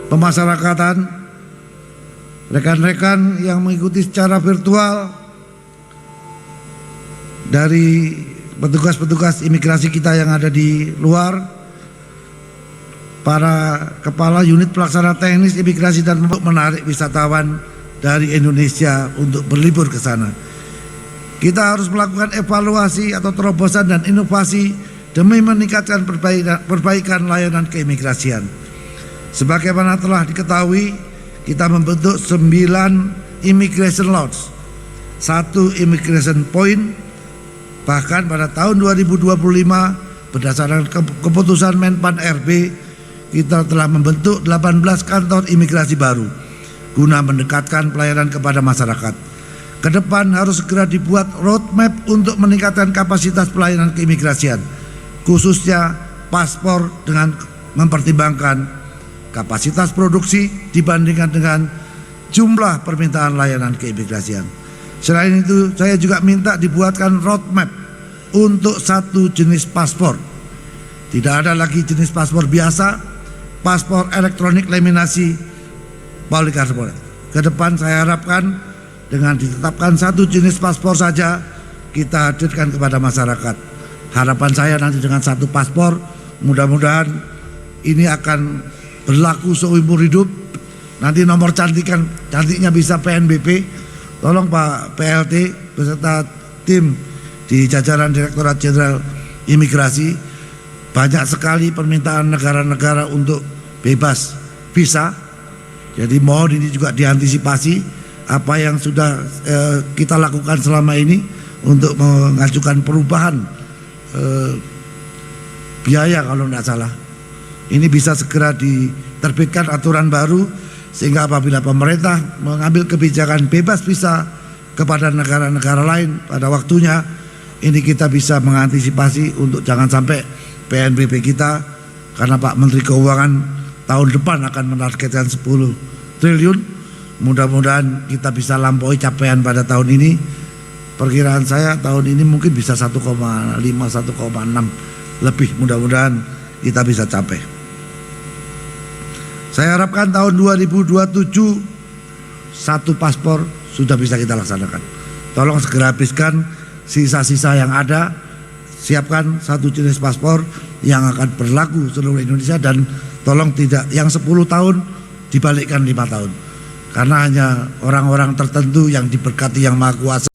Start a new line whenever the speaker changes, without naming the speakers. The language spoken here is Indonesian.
pemasyarakatan, rekan-rekan yang mengikuti secara virtual, dari petugas-petugas imigrasi kita yang ada di luar, para kepala unit pelaksana teknis imigrasi dan menarik wisatawan dari Indonesia untuk berlibur ke sana. Kita harus melakukan evaluasi atau terobosan dan inovasi demi meningkatkan perbaikan layanan keimigrasian. Sebagaimana telah diketahui, kita membentuk 9 immigration lodge, 1 immigration point. Bahkan pada tahun 2025 berdasarkan keputusan Menpan RB, kita telah membentuk 18 kantor imigrasi baru guna mendekatkan pelayanan kepada masyarakat. Ke depan harus segera dibuat roadmap untuk meningkatkan kapasitas pelayanan keimigrasian, khususnya paspor, dengan mempertimbangkan kapasitas produksi dibandingkan dengan jumlah permintaan layanan keimigrasian. Selain itu, saya juga minta dibuatkan roadmap untuk 1 jenis paspor. Tidak ada lagi jenis paspor biasa, paspor elektronik laminasi polikarbonat. Ke depan saya harapkan dengan ditetapkan 1 jenis paspor saja, kita hadirkan kepada masyarakat. Harapan saya nanti dengan 1 paspor, mudah-mudahan ini akan berlaku seumur hidup. Nanti nomor cantiknya bisa PNBP. Tolong Pak PLT beserta tim di jajaran Direktorat Jenderal Imigrasi, banyak sekali permintaan negara-negara untuk bebas visa. Jadi mohon ini juga diantisipasi apa yang sudah kita lakukan selama ini untuk mengajukan perubahan biaya kalau tidak salah. Ini bisa segera diterbitkan aturan baru sehingga apabila pemerintah mengambil kebijakan bebas visa kepada negara-negara lain pada waktunya, ini kita bisa mengantisipasi untuk jangan sampai PNBP kita, karena Pak Menteri Keuangan tahun depan akan menargetkan 10 triliun. Mudah-mudahan kita bisa lampaui capaian pada tahun ini. Perkiraan saya tahun ini mungkin bisa 1,5, 1,6 lebih, mudah-mudahan kita bisa capai. Saya harapkan tahun 2027 1 paspor sudah bisa kita laksanakan. Tolong segera habiskan sisa-sisa yang ada, siapkan 1 jenis paspor yang akan berlaku seluruh Indonesia, dan tolong tidak yang 10 tahun dibalikkan 5 tahun. Karena hanya orang-orang tertentu yang diberkati Yang Maha Kuasa